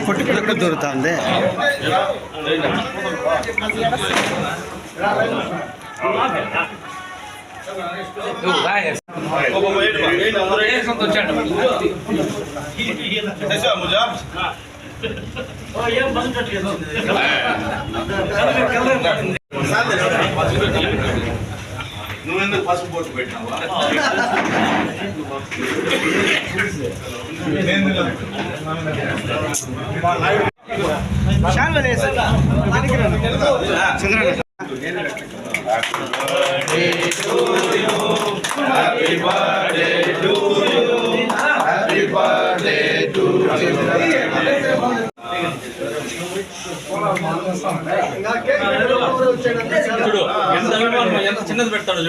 పొట్టి పిల్ల కూడా దొరుకుతుంది. నువ్వెందుకు పసుపు బొట్టు పెట్టినావా? ఎంత చిన్నది పెడతాడు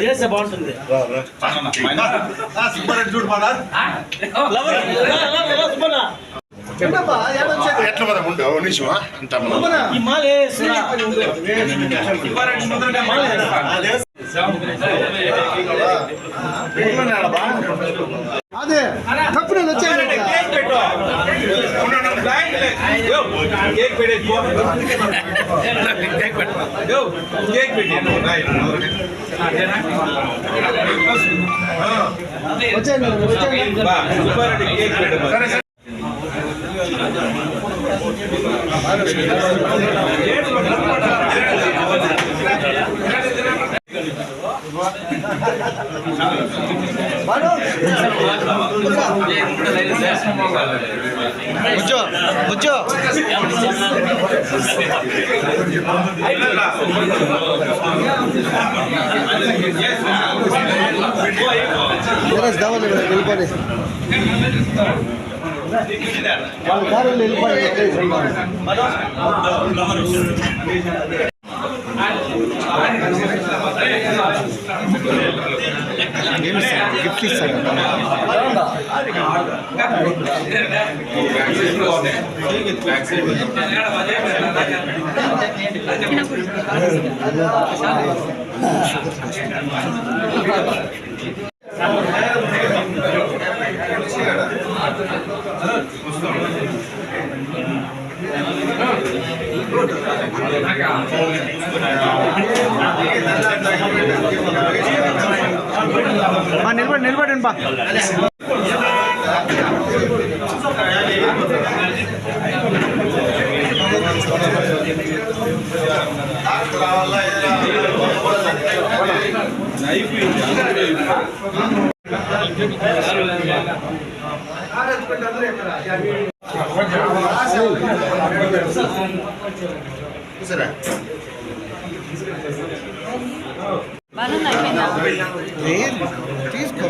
చేస్తే బాగుంటుంది. ఎట్లా పదం ఉండవు నిజమా అదే తప్పుడు వచ్చాను. వెళ్ళిపోయి వాళ్ళ కారులో వెళ్ళిపోయి గిఫ్ట్ ఇస్తాడు. నిలబడండి బా. తీసుకో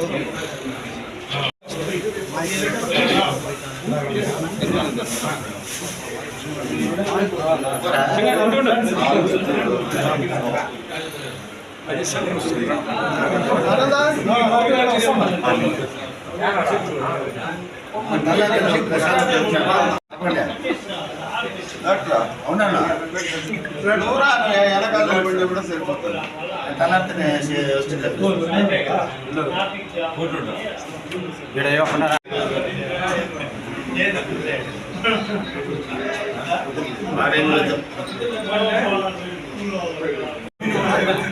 అట్లా అవునా వెనకాల కూడా సరిపోతుంది. తననే వస్తుంది.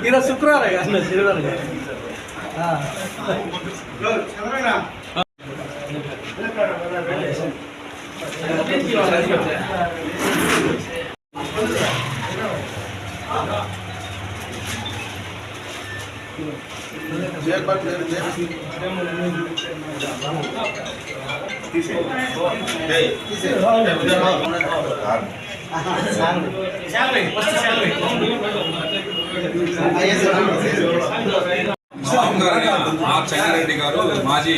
ఇలా శుక్రవారం శనివారం చెన్నారెడ్డి గారు మాజీ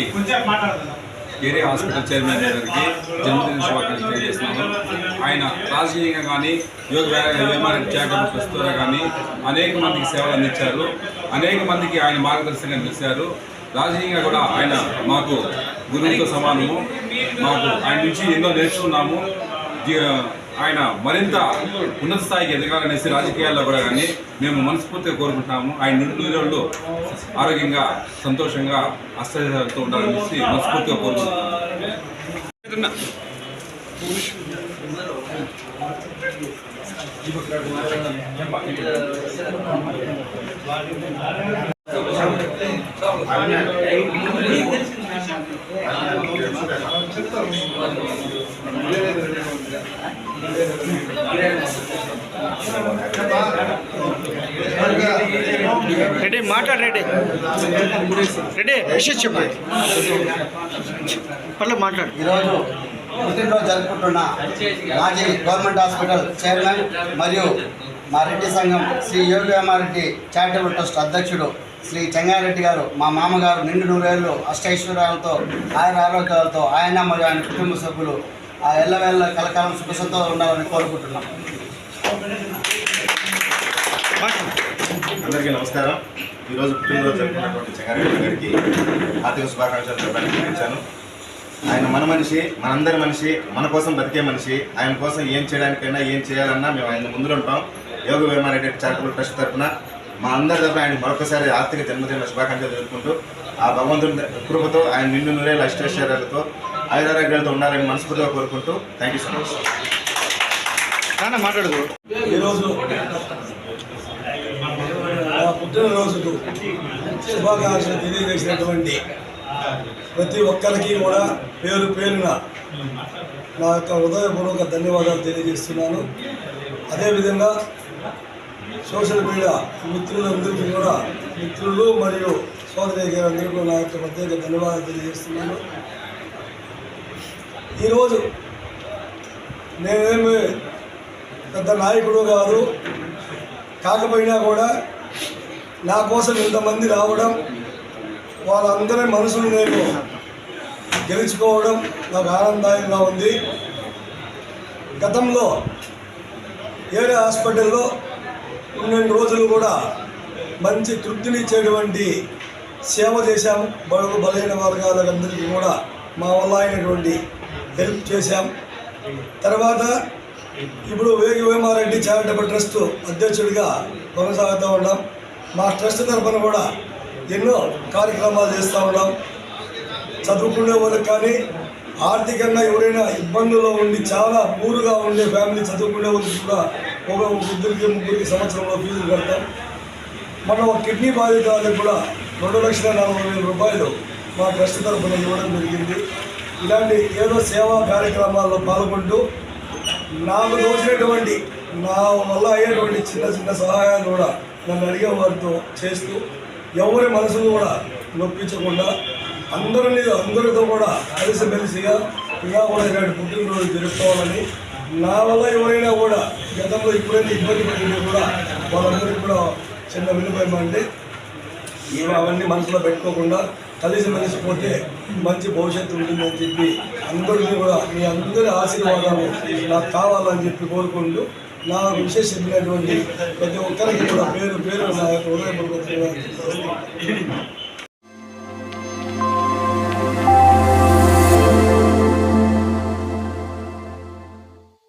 ఏరియా హాస్పిటల్ చైర్మన్ గారికి జన్మదిన శుభాకాంక్షలు తెలియజేస్తున్నాను. ఆయన రాజకీయంగా కానీ యోగ వేమారెడ్డి చారిటబుల్ ట్రస్ట్ ద్వారా కానీ అనేక మందికి సేవలు అందించారు. అనేక మందికి ఆయన మార్గదర్శకంగా నిలిచారు. రాజకీయంగా కూడా ఆయన మాకు గురువుతో సమానము. మాకు ఆయన నుంచి ఎన్నో నేర్చుకున్నాము. ఆయన మరింత ఉన్నత స్థాయికి ఎదగాలనేసి రాజకీయాల్లో కూడా కానీ మేము మనస్ఫూర్తిగా కోరుకుంటున్నాము. ఆయన నిండు రోజులు ఆరోగ్యంగా సంతోషంగా అష్టతో ఉండాలనేసి మనస్ఫూర్తిగా కోరుకుంటున్నాము. రెడ్డి మాట్లాడు రెడ్డి విషయం చెప్పండి పర్లేదు మాట్లాడు. ఈరోజు పుట్టినరోజు జరుపుకుంటున్న మాజీ గవర్నమెంట్ హాస్పిటల్ చైర్మన్ మరియు మా రెడ్డి సంఘం శ్రీ యోగి వేమారెడ్డి చారిటబుల్ ట్రస్ట్ అధ్యక్షుడు శ్రీ చెంగారెడ్డి గారు, మా మామగారు నిండు నూరేళ్ళు అష్టైశ్వర్యాలతో ఆయుర ఆరోగ్యాలతో ఆయన మరియు ఆయన కుటుంబ సభ్యులు ఆ ఎల్లవేళ్ళ కలకాలం సుఖసంతో ఉండాలని కోరుకుంటున్నాం. అందరికీ నమస్కారం. ఈరోజు పుట్టినరోజు జరుపుకున్నటువంటి చెంగారెడ్డి గారికి హార్దిక శుభాకాంక్షలు చెప్పడానికి పిలిచాను. ఆయన మన మనిషి, మనందరి మనిషి, మన కోసం బతికే మనిషి. ఆయన కోసం ఏం చేయడానికైనా ఏం చేయాలన్నా మేము ఆయన ముందులో ఉంటాం. యోగి వేమారెడ్డి చారిటబుల్ ట్రస్ట్ తరఫున మా అందరి తరఫున ఆయన మరొకసారి ఆర్థిక జన్మదిన శుభాకాంక్షలు జరుపుకుంటూ ఆ భగవంతుడి కృపతో ఆయన నిండు నూరేళ్ళ అష్టైశ్వర్యాలతో ఆయురారోగ్యాలతో ఉండాలని మనస్ఫూర్తిగా కోరుకుంటూ థ్యాంక్ యూ సో మచ్. మాట్లాడదు. ఈరోజు నా పుట్టినరోజుకు శుభాకాంక్షలు తెలియజేసినటువంటి ప్రతి ఒక్కరికి కూడా పేరు పేరున నా యొక్క హృదయపూర్వక ధన్యవాదాలు తెలియజేస్తున్నాను. అదేవిధంగా సోషల్ మీడియా మిత్రులందరికీ కూడా, మిత్రులు మరియు సోదరి అందరికీ నా యొక్క ప్రత్యేక ధన్యవాదాలు తెలియజేస్తున్నాను. ఈరోజు నేనేమి పెద్ద నాయకుడు కాదు, కాకపోయినా కూడా నా కోసం ఇంతమంది రావడం, వాళ్ళందరి మనసులు నేను గెలుచుకోవడం నాకు ఆనందదాయంగా ఉంది. గతంలో ఏరే హాస్పిటల్లో 2 రోజులు కూడా మంచి తృప్తినిచ్చేటువంటి సేవ చేశాం. బడుగు బలైన వర్గాలందరికీ కూడా మా వల్ల అయినటువంటి హెల్ప్ చేశాం. తర్వాత ఇప్పుడు యోగి వేమారెడ్డి చారిటబుల్ ట్రస్ట్ అధ్యక్షుడిగా కొనసాగుతూ ఉన్నాం. మా ట్రస్ట్ తరఫున కూడా ఎన్నో కార్యక్రమాలు చేస్తూ ఉన్నాం. చదువుకునే వాళ్ళకి కానీ, ఆర్థికంగా ఎవరైనా ఇబ్బందుల్లో ఉండి చాలా పూరుగా ఉండే ఫ్యామిలీ చదువుకునే వాళ్ళకి కూడా ఒక 2-3 సంవత్సరంలో ఫీజులు కడతాం. మనం కిడ్నీ బాధిత వాళ్ళకి కూడా 2,40,000 రూపాయలు మా ట్రస్ట్ తరఫున ఇవ్వడం జరిగింది. ఇలాంటి ఏదో సేవా కార్యక్రమాల్లో పాల్గొంటూ నాకు తోచినటువంటి నా వల్ల అయ్యేటువంటి చిన్న చిన్న సహాయాలు కూడా నన్ను అడిగే వారితో చేస్తూ, ఎవరి మనసును కూడా నొప్పించకుండా అందరితో కూడా కలిసిమెలిసిగా ఇలా కూడా ఇలాంటి పుట్టినరోజు జరుపుకోవాలని, నా వల్ల ఎవరైనా కూడా గతంలో ఇప్పుడైనా ఇబ్బంది పడింది కూడా వాళ్ళందరికీ కూడా చిన్న విలువైమంటే అవన్నీ మనసులో పెట్టుకోకుండా కలిసిమెలిసిపోతే మంచి భవిష్యత్తు ఉంటుందని చెప్పి అందరినీ కూడా మీ అందరి ఆశీర్వాదాలు నాకు కావాలని చెప్పి కోరుకుంటూ, నా విశేషమైనటువంటి ప్రతి ఒక్కరికి కూడా పేరు పేరు నా హృదయపూర్వకంగా